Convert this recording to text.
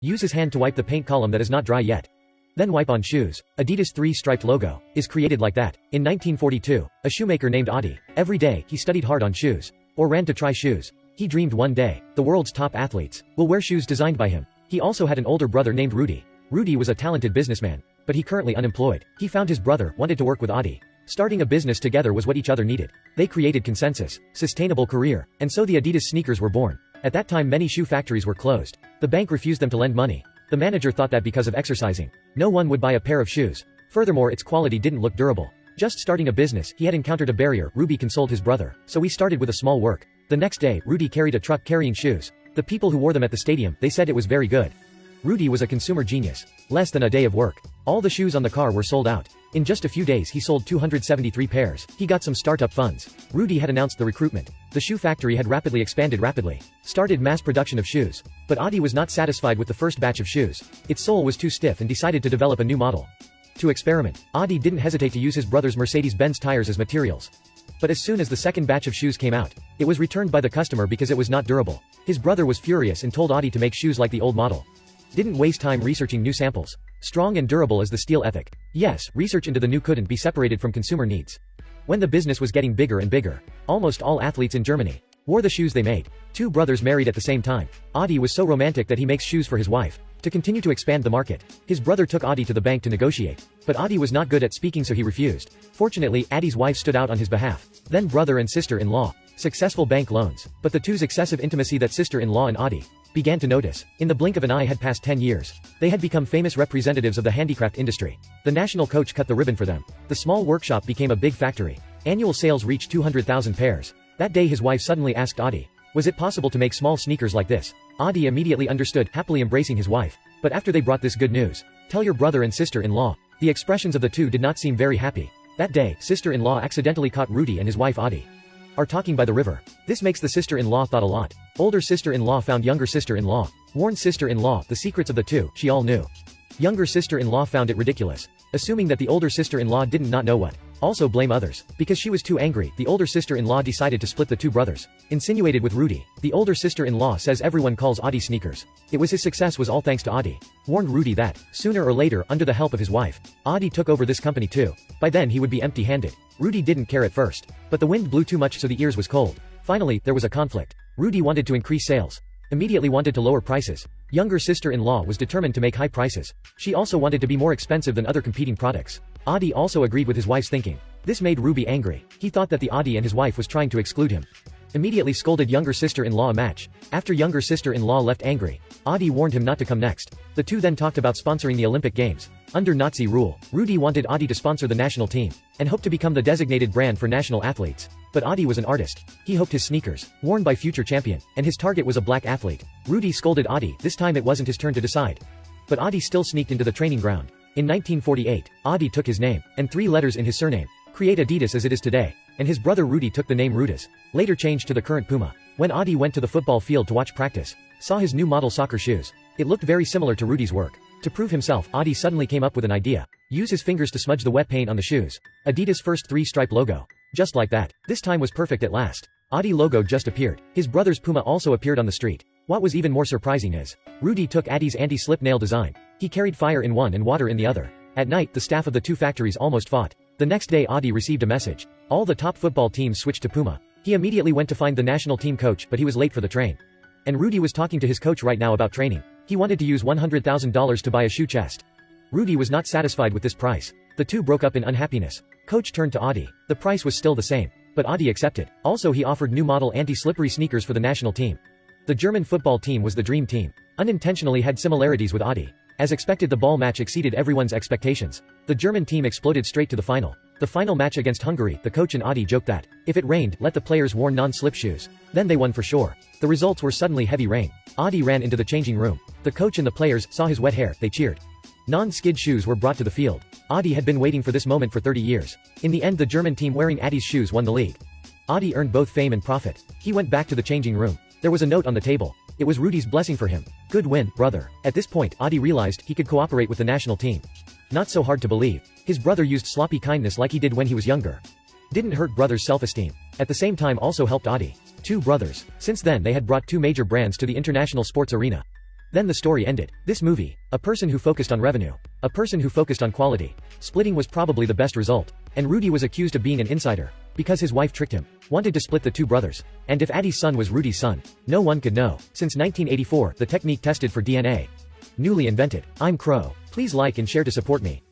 Use his hand to wipe the paint column that is not dry yet. Then wipe on shoes. Adidas' three-striped logo is created like that. In 1942, a shoemaker named Adi. Every day, he studied hard on shoes. Or ran to try shoes. He dreamed one day, the world's top athletes will wear shoes designed by him. He also had an older brother named Rudy. Rudy was a talented businessman, but he currently unemployed. He found his brother wanted to work with Adi. Starting a business together was what each other needed. They created consensus, sustainable career, and so the Adidas sneakers were born. At that time many shoe factories were closed. The bank refused them to lend money. The manager thought that because of exercising, no one would buy a pair of shoes. Furthermore, its quality didn't look durable. Just starting a business, he had encountered a barrier. Ruby consoled his brother, so he started with a small work. The next day, Rudy carried a truck carrying shoes. The people who wore them at the stadium, they said it was very good. Rudy was a consumer genius. Less than a day of work. All the shoes on the car were sold out. In just a few days he sold 273 pairs. He got some startup funds. Rudy had announced the recruitment. The shoe factory had rapidly expanded started mass production of shoes. But Adi was not satisfied with the first batch of shoes. Its sole was too stiff and decided to develop a new model. To experiment, Adi didn't hesitate to use his brother's Mercedes-Benz tires as materials. But as soon as the second batch of shoes came out, it was returned by the customer because it was not durable. His brother was furious and told Adi to make shoes like the old model. Didn't waste time researching new samples. Strong and durable as the steel ethic. Yes, research into the new couldn't be separated from consumer needs. When the business was getting bigger and bigger, almost all athletes in Germany wore the shoes they made. Two brothers married at the same time. Adi was so romantic that he makes shoes for his wife. To continue to expand the market, his brother took Adi to the bank to negotiate. But Adi was not good at speaking, so he refused. Fortunately, Adi's wife stood out on his behalf. Then brother and sister-in-law. Successful bank loans. But the two's excessive intimacy that sister-in-law and Adi began to notice. In the blink of an eye had passed 10 years. They had become famous representatives of the handicraft industry. The national coach cut the ribbon for them. The small workshop became a big factory. Annual sales reached 200,000 pairs. That day his wife suddenly asked Adi, was it possible to make small sneakers like this? Adi immediately understood, happily embracing his wife. But after they brought this good news, tell your brother and sister-in-law. The expressions of the two did not seem very happy. That day, sister-in-law accidentally caught Rudy and his wife Adi are talking by the river. This makes the sister-in-law thought a lot. Older sister-in-law found younger sister-in-law. Warned sister-in-law, the secrets of the two, she all knew. Younger sister-in-law found it ridiculous. Assuming that the older sister-in-law didn't not know what. Also blame others. Because she was too angry, the older sister-in-law decided to split the two brothers. Insinuated with Rudy. The older sister-in-law says everyone calls Adi sneakers. It was his success was all thanks to Adi. Warned Rudy that, sooner or later, under the help of his wife, Adi took over this company too. By then he would be empty-handed. Rudy didn't care at first. But the wind blew too much so the ears was cold. Finally, there was a conflict. Rudy wanted to increase sales. Immediately wanted to lower prices. Younger sister-in-law was determined to make high prices. She also wanted to be more expensive than other competing products. Adi also agreed with his wife's thinking. This made Ruby angry. He thought that the Adi and his wife was trying to exclude him. Immediately scolded younger sister-in-law a match. After younger sister-in-law left angry, Adi warned him not to come next. The two then talked about sponsoring the Olympic Games. Under Nazi rule, Rudy wanted Adi to sponsor the national team, and hoped to become the designated brand for national athletes. But Adi was an artist. He hoped his sneakers, worn by future champion, and his target was a black athlete. Rudy scolded Adi. This time it wasn't his turn to decide. But Adi still sneaked into the training ground. In 1948, Adi took his name, and 3 letters in his surname. Create Adidas as it is today. And his brother Rudy took the name Rudas. Later changed to the current Puma. When Adi went to the football field to watch practice, saw his new model soccer shoes. It looked very similar to Rudy's work. To prove himself, Adi suddenly came up with an idea. Use his fingers to smudge the wet paint on the shoes. Adidas' first 3-stripe logo. Just like that. This time was perfect at last. Adi logo just appeared. His brother's Puma also appeared on the street. What was even more surprising is, Rudy took Adi's anti-slip nail design. He carried fire in one and water in the other. At night, the staff of the two factories almost fought. The next day Adi received a message. All the top football teams switched to Puma. He immediately went to find the national team coach, but he was late for the train. And Rudy was talking to his coach right now about training. He wanted to use $100,000 to buy a shoe chest. Rudy was not satisfied with this price. The two broke up in unhappiness. Coach turned to Adi. The price was still the same. But Adi accepted. Also he offered new model anti-slippery sneakers for the national team. The German football team was the dream team. Unintentionally had similarities with Adi. As expected, the ball match exceeded everyone's expectations. The German team exploded straight to the final. The final match against Hungary, the coach and Adi joked that, if it rained, let the players wear non-slip shoes. Then they won for sure. The results were suddenly heavy rain. Adi ran into the changing room. The coach and the players saw his wet hair, they cheered. Non-skid shoes were brought to the field. Adi had been waiting for this moment for 30 years. In the end, the German team wearing Adi's shoes won the league. Adi earned both fame and profit. He went back to the changing room. There was a note on the table. It was Rudy's blessing for him. Good win, brother. At this point, Adi realized he could cooperate with the national team. Not so hard to believe. His brother used sloppy kindness like he did when he was younger. Didn't hurt brother's self-esteem. At the same time also helped Adi. Two brothers. Since then they had brought 2 major brands to the international sports arena. Then the story ended. This movie, a person who focused on revenue. A person who focused on quality. Splitting was probably the best result. And Rudy was accused of being an insider. Because his wife tricked him. Wanted to split the two brothers. And if Adi's son was Rudy's son. No one could know. Since 1984, the technique tested for DNA. Newly invented. I'm Crow. Please like and share to support me.